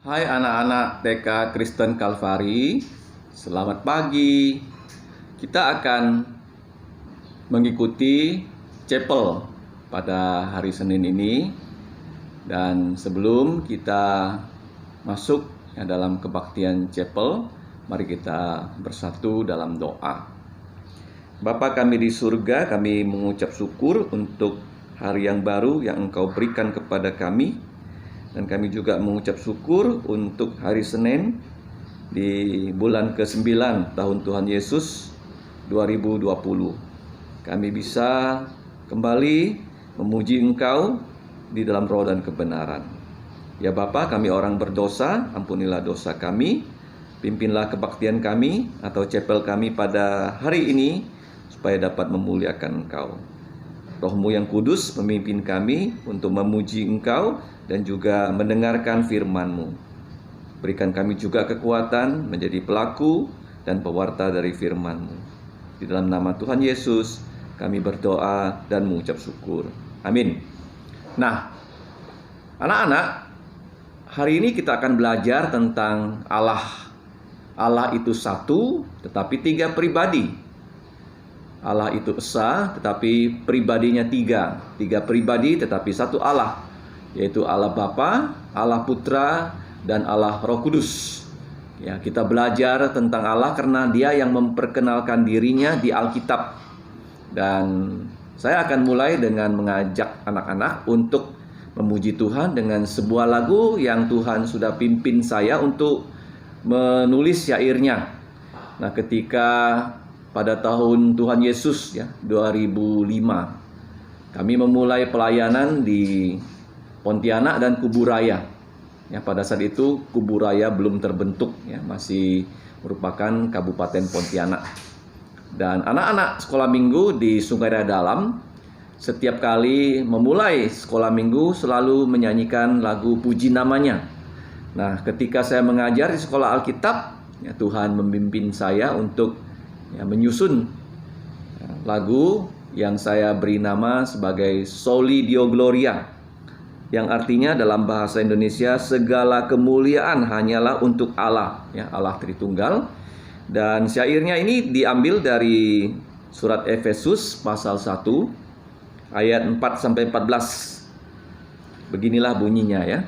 Hai anak-anak TK Kristen Kalvari, selamat pagi. Kita akan mengikuti chapel pada hari Senin ini. Dan sebelum kita masuk dalam kebaktian chapel, mari kita bersatu dalam doa. Bapa kami di surga, kami mengucap syukur untuk hari yang baru yang Engkau berikan kepada kami. Dan kami juga mengucap syukur untuk hari Senin di bulan ke-9 tahun Tuhan Yesus 2020. Kami bisa kembali memuji Engkau di dalam roh dan kebenaran. Ya Bapa, kami orang berdosa, ampunilah dosa kami. Pimpinlah kebaktian kami atau chapel kami pada hari ini supaya dapat memuliakan Engkau. Roh-Mu yang kudus memimpin kami untuk memuji Engkau dan juga mendengarkan firman-Mu. Berikan kami juga kekuatan menjadi pelaku dan pewarta dari firman-Mu. Di dalam nama Tuhan Yesus kami berdoa dan mengucap syukur. Amin. Nah, anak-anak, hari ini kita akan belajar tentang Allah. Allah itu satu tetapi tiga pribadi. Allah itu esa, tetapi pribadinya tiga. Tiga pribadi tetapi satu Allah, yaitu Allah Bapa, Allah Putra, dan Allah Roh Kudus. Ya, kita belajar tentang Allah karena Dia yang memperkenalkan dirinya di Alkitab. Dan saya akan mulai dengan mengajak anak-anak untuk memuji Tuhan dengan sebuah lagu yang Tuhan sudah pimpin saya untuk menulis syairnya. Nah, ketika pada tahun Tuhan Yesus 2005 kami memulai pelayanan di Pontianak dan Kuburaya. Ya, pada saat itu Kuburaya belum terbentuk, masih merupakan Kabupaten Pontianak. Dan anak-anak sekolah minggu di Sungai Raya Dalam setiap kali memulai sekolah minggu selalu menyanyikan lagu puji namanya. Nah, ketika saya mengajar di sekolah Alkitab, Tuhan memimpin saya untuk menyusun lagu yang saya beri nama sebagai Soli Deo Gloria, yang artinya dalam bahasa Indonesia segala kemuliaan hanyalah untuk Allah, Allah Tritunggal. Dan syairnya ini diambil dari surat Efesus pasal 1 ayat 4-14. Beginilah bunyinya ya.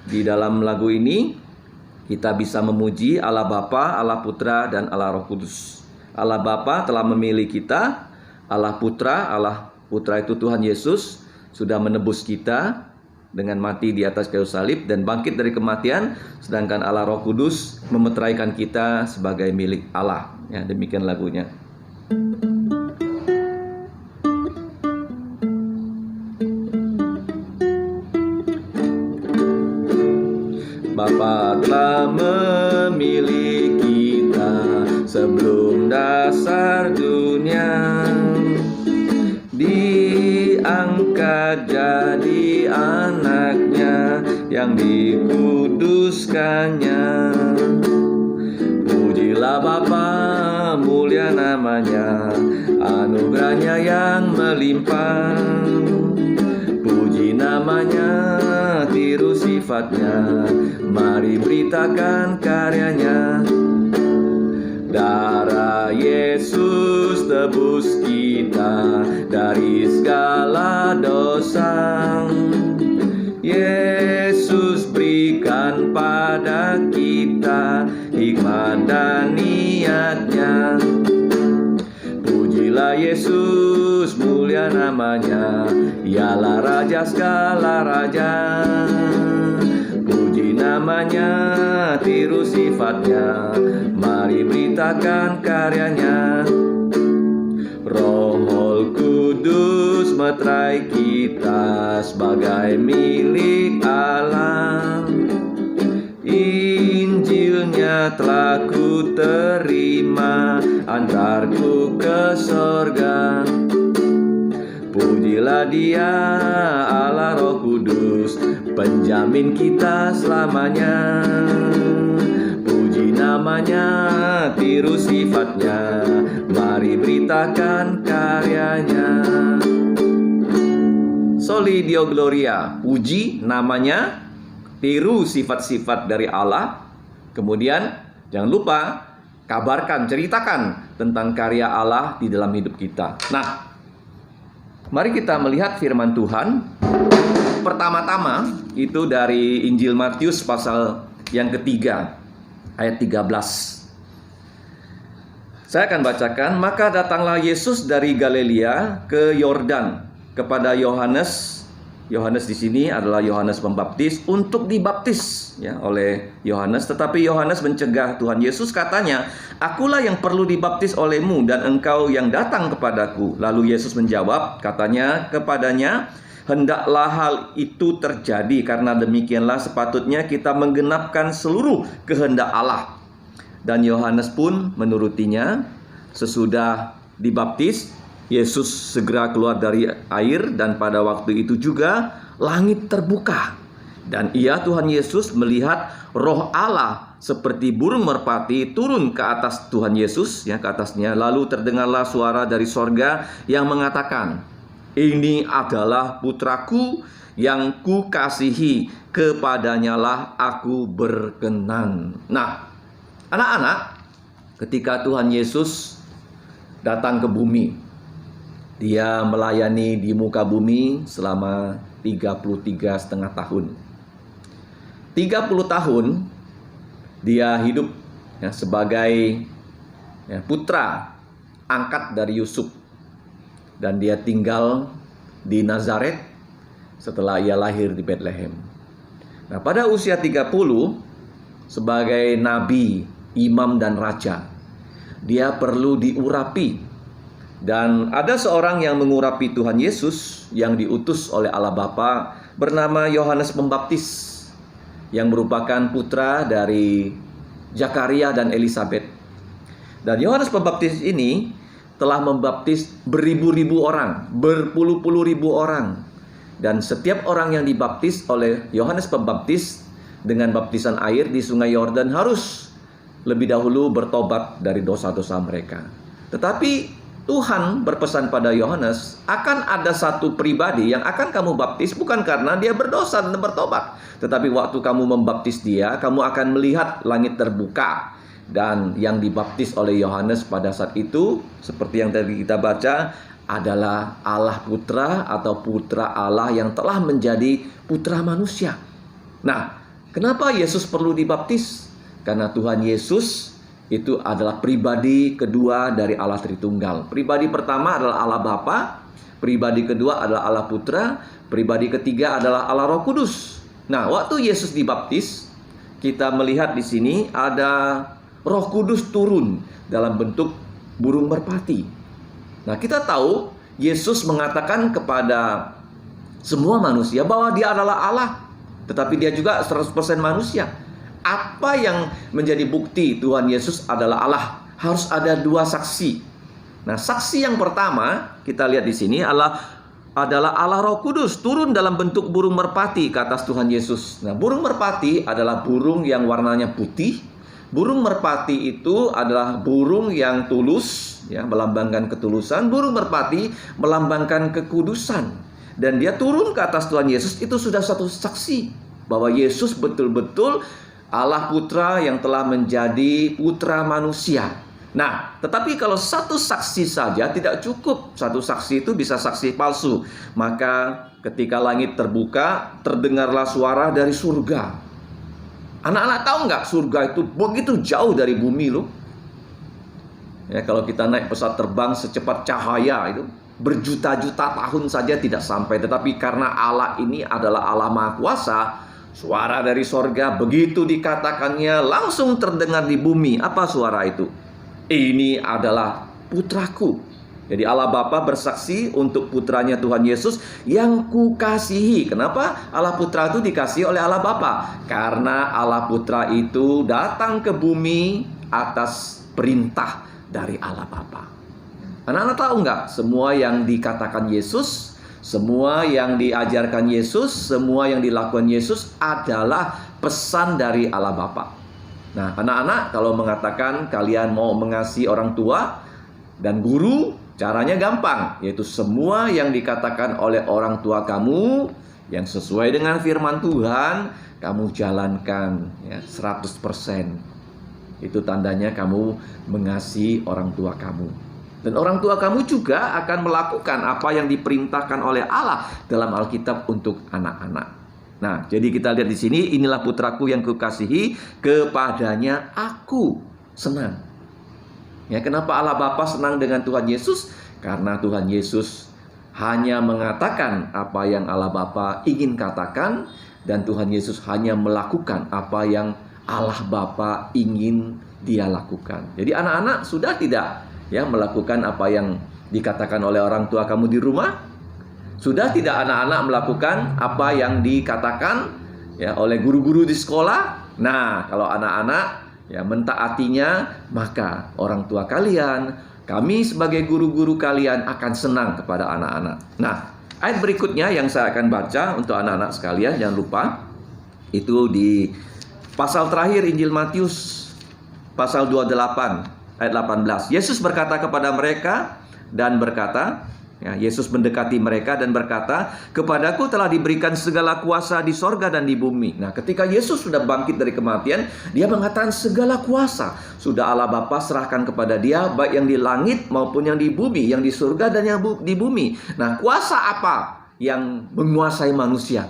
Di dalam lagu ini kita bisa memuji Allah Bapa, Allah Putra, dan Allah Roh Kudus. Allah Bapa telah memilih kita, Allah Putra itu Tuhan Yesus sudah menebus kita dengan mati di atas kayu salib dan bangkit dari kematian, sedangkan Allah Roh Kudus memeteraikan kita sebagai milik Allah. Ya, demikian lagunya. Bapa telah memilih kita sebelum dasar dunia, diangkat jadi anaknya yang dikuduskannya. Pujilah Bapa, mulia namanya, anugerahnya yang melimpah. Puji namanya, tiru sifatnya, mari beritakan karyanya. Darah Yesus tebus kita dari segala dosa. Yesus berikan pada kita hikmat dan niatnya. Pujilah Yesus, mulia namanya, ialah Raja segala raja. Puji namanya, tiru sifatnya, mari beritakan karyanya. Roh Kudus meterai kita sebagai milik Allah. Injilnya telah ku terima, antarku ke sorga. Pujilah Dia, Allah Roh Kudus, penjamin kita selamanya. Puji namanya, tiru sifatnya, mari beritakan karyanya. Soli Deo Gloria, puji namanya, tiru sifat-sifat dari Allah. Kemudian jangan lupa kabarkan, ceritakan tentang karya Allah di dalam hidup kita. Nah, mari kita melihat firman Tuhan. Pertama-tama itu dari Injil Matius pasal yang ketiga, ayat 13. Saya akan bacakan. Maka datanglah Yesus dari Galilea ke Yordan kepada Yohanes. Yohanes di sini adalah Yohanes Pembaptis, untuk dibaptis ya oleh Yohanes. Tetapi Yohanes mencegah Tuhan Yesus, katanya, "Akulah yang perlu dibaptis olehmu, dan engkau yang datang kepadaku." Lalu Yesus menjawab, katanya kepadanya, "Hendaklah hal itu terjadi, karena demikianlah sepatutnya kita menggenapkan seluruh kehendak Allah." Dan Yohanes pun menurutinya. Sesudah dibaptis, Yesus segera keluar dari air, dan pada waktu itu juga langit terbuka. Dan ia, Tuhan Yesus, melihat Roh Allah seperti burung merpati turun ke atas Tuhan Yesus, ya, ke atasnya. Lalu terdengarlah suara dari sorga yang mengatakan, "Ini adalah putraku yang kukasihi, kepadanyalah aku berkenan." Nah, anak-anak, ketika Tuhan Yesus datang ke bumi, dia melayani di muka bumi selama 33,5 tahun. 30 tahun dia hidup ya, sebagai putra angkat dari Yusuf. Dan dia tinggal di Nazaret setelah ia lahir di Bethlehem. Nah, pada usia 30, sebagai nabi, imam dan raja, dia perlu diurapi. Dan ada seorang yang mengurapi Tuhan Yesus yang diutus oleh Allah Bapa, bernama Yohanes Pembaptis, yang merupakan putra dari Zakaria dan Elisabet. Dan Yohanes Pembaptis ini telah membaptis beribu-ribu orang, berpuluh-puluh ribu orang. Dan setiap orang yang dibaptis oleh Yohanes Pembaptis dengan baptisan air di sungai Yordan harus lebih dahulu bertobat dari dosa-dosa mereka. Tetapi Tuhan berpesan pada Yohanes, akan ada satu pribadi yang akan kamu baptis bukan karena dia berdosa dan bertobat, tetapi waktu kamu membaptis dia, kamu akan melihat langit terbuka. Dan yang dibaptis oleh Yohanes pada saat itu, seperti yang tadi kita baca, adalah Allah Putra atau Putra Allah yang telah menjadi putra manusia. Nah, kenapa Yesus perlu dibaptis? Karena Tuhan Yesus itu adalah pribadi kedua dari Allah Tritunggal. Pribadi pertama adalah Allah Bapa, pribadi kedua adalah Allah Putra, pribadi ketiga adalah Allah Roh Kudus. Nah, waktu Yesus dibaptis, kita melihat di sini ada Roh Kudus turun dalam bentuk burung merpati. Nah, kita tahu Yesus mengatakan kepada semua manusia bahwa dia adalah Allah, tetapi dia juga 100% manusia. Apa yang menjadi bukti Tuhan Yesus adalah Allah? Harus ada dua saksi. Nah, saksi yang pertama kita lihat di sini adalah Allah Roh Kudus turun dalam bentuk burung merpati ke atas Tuhan Yesus. Nah, burung merpati adalah burung yang warnanya putih. Burung merpati itu adalah burung yang tulus, ya, melambangkan ketulusan. Burung merpati melambangkan kekudusan. Dan dia turun ke atas Tuhan Yesus, itu sudah satu saksi bahwa Yesus betul-betul Allah Putra yang telah menjadi putra manusia. Nah, tetapi kalau satu saksi saja tidak cukup. Satu saksi itu bisa saksi palsu. Maka ketika langit terbuka, terdengarlah suara dari surga. Anak-anak tahu nggak, surga itu begitu jauh dari bumi loh. Ya, kalau kita naik pesawat terbang secepat cahaya itu berjuta-juta tahun saja tidak sampai. Tetapi karena Allah ini adalah Allah Maha Kuasa, suara dari sorga begitu dikatakannya langsung terdengar di bumi. Apa suara itu? Ini adalah putraku. Jadi Allah Bapa bersaksi untuk putranya Tuhan Yesus yang kukasihi. Kenapa Allah Putra itu dikasihi oleh Allah Bapa? Karena Allah Putra itu datang ke bumi atas perintah dari Allah Bapa. Anak-anak tahu nggak? Semua yang dikatakan Yesus, semua yang diajarkan Yesus, semua yang dilakukan Yesus adalah pesan dari Allah Bapa. Nah, anak-anak kalau mengatakan kalian mau mengasihi orang tua dan guru, caranya gampang, yaitu semua yang dikatakan oleh orang tua kamu Yang sesuai dengan firman Tuhan, kamu jalankan ya 100%. Itu tandanya kamu mengasihi orang tua kamu. Dan orang tua kamu juga akan melakukan apa yang diperintahkan oleh Allah dalam Alkitab untuk anak-anak. Nah, jadi kita lihat di sini, inilah putraku yang kukasihi, kepadanya aku senang. Ya, kenapa Allah Bapa senang dengan Tuhan Yesus? Karena Tuhan Yesus hanya mengatakan apa yang Allah Bapa ingin katakan, dan Tuhan Yesus hanya melakukan apa yang Allah Bapa ingin dia lakukan. Jadi anak-anak sudah tidak ya melakukan apa yang dikatakan oleh orang tua kamu di rumah? Sudah tidak anak-anak melakukan apa yang dikatakan ya oleh guru-guru di sekolah? Nah, kalau anak-anak ya mentaatinya, maka orang tua kalian, kami sebagai guru-guru kalian akan senang kepada anak-anak. Nah, ayat berikutnya yang saya akan baca untuk anak-anak sekalian, jangan lupa, itu di pasal terakhir Injil Matius, pasal 28, ayat 18. Yesus berkata kepada mereka dan berkata, ya, Yesus mendekati mereka dan berkata, kepadaku telah diberikan segala kuasa di sorga dan di bumi. Nah, ketika Yesus sudah bangkit dari kematian, dia mengatakan segala kuasa sudah Allah Bapa serahkan kepada dia, baik yang di langit maupun yang di bumi, yang di surga dan yang di bumi. Nah, kuasa apa yang menguasai manusia?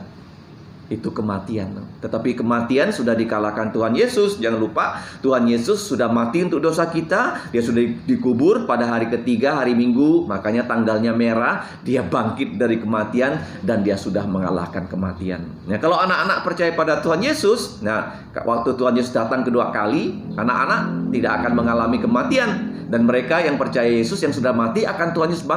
Itu kematian. Tetapi kematian sudah dikalahkan Tuhan Yesus. Jangan lupa, Tuhan Yesus sudah mati untuk dosa kita. Dia sudah dikubur pada hari ketiga, hari Minggu. Makanya tanggalnya merah. Dia bangkit dari kematian dan dia sudah mengalahkan kematian. Nah, kalau anak-anak percaya pada Tuhan Yesus, nah, waktu Tuhan Yesus datang kedua kali, anak-anak tidak akan mengalami kematian. Dan mereka yang percaya Yesus yang sudah mati akan Tuhan Yesus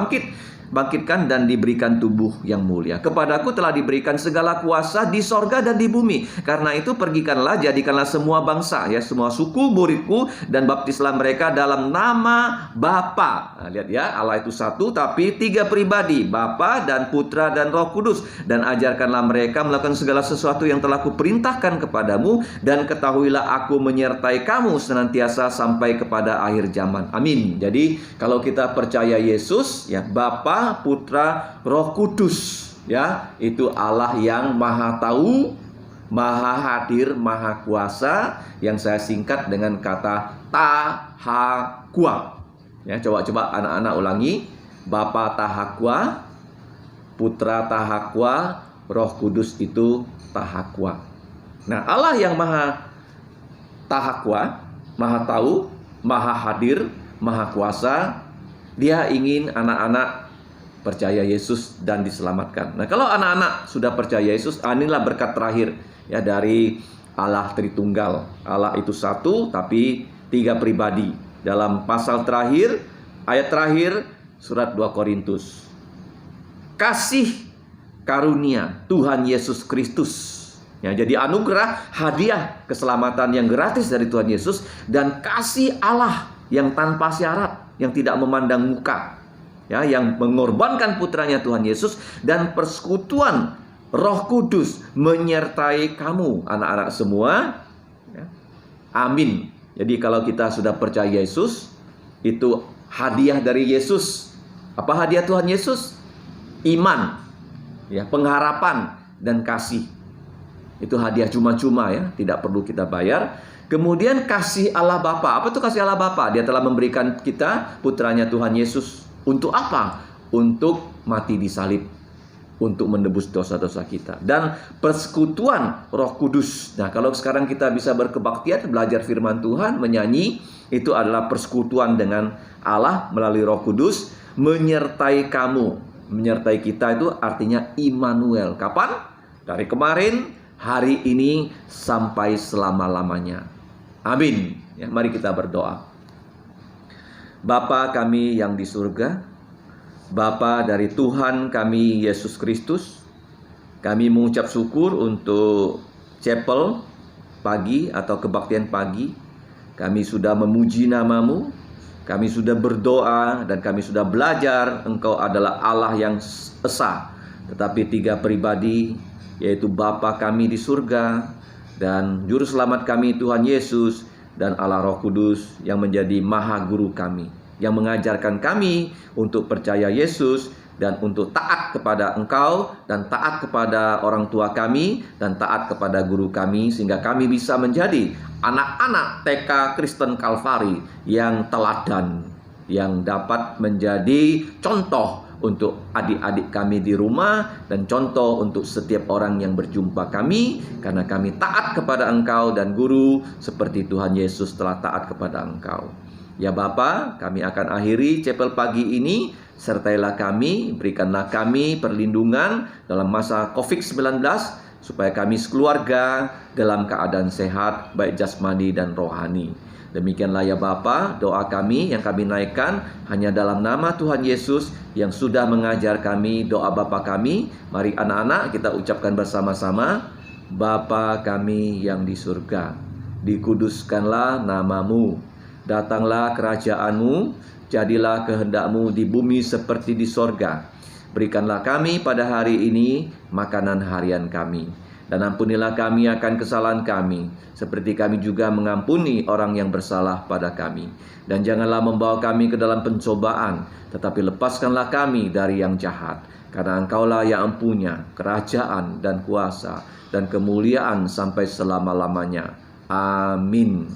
bangkitkan dan diberikan tubuh yang mulia. Kepadaku telah diberikan segala kuasa di sorga dan di bumi. Karena itu pergikanlah, jadikanlah semua bangsa, ya, semua suku muridku, dan baptislah mereka dalam nama Bapa. Nah, lihat ya, Allah itu satu tapi tiga pribadi, Bapa dan Putra dan Roh Kudus. Dan ajarkanlah mereka melakukan segala sesuatu yang telah kuperintahkan kepadamu, dan ketahuilah aku menyertai kamu senantiasa sampai kepada akhir zaman. Amin. Jadi kalau kita percaya Yesus, ya, Bapa, Putra, Roh Kudus, ya, itu Allah yang Maha Tahu, Maha Hadir, Maha Kuasa, yang saya singkat dengan kata Tahakwa. Ya, coba anak-anak ulangi. Bapa Tahakwa, Putra Tahakwa, Roh Kudus itu Tahakwa. Nah, Allah yang Maha Tahakwa, Maha Tahu, Maha Hadir, Maha Kuasa, dia ingin anak-anak percaya Yesus dan diselamatkan. Nah, kalau anak-anak sudah percaya Yesus, inilah berkat terakhir ya dari Allah Tritunggal. Allah itu satu tapi tiga pribadi. Dalam pasal terakhir, ayat terakhir surat 2 Korintus. Kasih karunia Tuhan Yesus Kristus. Ya, jadi anugerah, hadiah keselamatan yang gratis dari Tuhan Yesus, dan kasih Allah yang tanpa syarat, yang tidak memandang muka, ya, yang mengorbankan putranya Tuhan Yesus, dan persekutuan Roh Kudus menyertai kamu anak-anak semua, ya. Amin. Jadi kalau kita sudah percaya Yesus, itu hadiah dari Yesus. Apa hadiah Tuhan Yesus? Iman, ya, pengharapan dan kasih. Itu hadiah cuma-cuma, ya, tidak perlu kita bayar. Kemudian kasih Allah Bapa. Apa itu kasih Allah Bapa? Dia telah memberikan kita putranya Tuhan Yesus. Untuk apa? Untuk mati di salib, untuk menebus dosa-dosa kita. Dan persekutuan Roh Kudus. Nah, kalau sekarang kita bisa berkebaktian, belajar firman Tuhan, menyanyi, itu adalah persekutuan dengan Allah melalui Roh Kudus, menyertai kamu. Menyertai kita itu artinya Immanuel. Kapan? Dari kemarin, hari ini, sampai selama-lamanya. Amin. Ya, mari kita berdoa. Bapa kami yang di surga, Bapa dari Tuhan kami Yesus Kristus, kami mengucap syukur untuk chapel pagi atau kebaktian pagi. Kami sudah memuji nama-Mu, kami sudah berdoa, dan kami sudah belajar Engkau adalah Allah yang esa, tetapi tiga pribadi, yaitu Bapa kami di surga, dan Juru Selamat kami Tuhan Yesus, dan Allah Roh Kudus yang menjadi Maha Guru kami, yang mengajarkan kami untuk percaya Yesus dan untuk taat kepada Engkau, dan taat kepada orang tua kami, dan taat kepada guru kami, sehingga kami bisa menjadi anak-anak TK Kristen Kalvari yang teladan, yang dapat menjadi contoh untuk adik-adik kami di rumah, dan contoh untuk setiap orang yang berjumpa kami, karena kami taat kepada Engkau dan guru seperti Tuhan Yesus telah taat kepada Engkau. Ya Bapa, kami akan akhiri chapel pagi ini. Sertailah kami, berikanlah kami perlindungan dalam masa COVID-19, supaya kami sekeluarga dalam keadaan sehat, baik jasmani dan rohani. Demikianlah ya Bapa, doa kami yang kami naikkan hanya dalam nama Tuhan Yesus yang sudah mengajar kami doa Bapa kami. Mari anak-anak kita ucapkan bersama-sama. Bapa kami yang di surga, dikuduskanlah namamu, datanglah kerajaanmu, jadilah kehendak-Mu di bumi seperti di sorga. Berikanlah kami pada hari ini makanan harian kami. Dan ampunilah kami akan kesalahan kami, seperti kami juga mengampuni orang yang bersalah pada kami. Dan janganlah membawa kami ke dalam pencobaan, tetapi lepaskanlah kami dari yang jahat. Karena Engkaulah yang empunya kerajaan dan kuasa dan kemuliaan sampai selama-lamanya. Amin.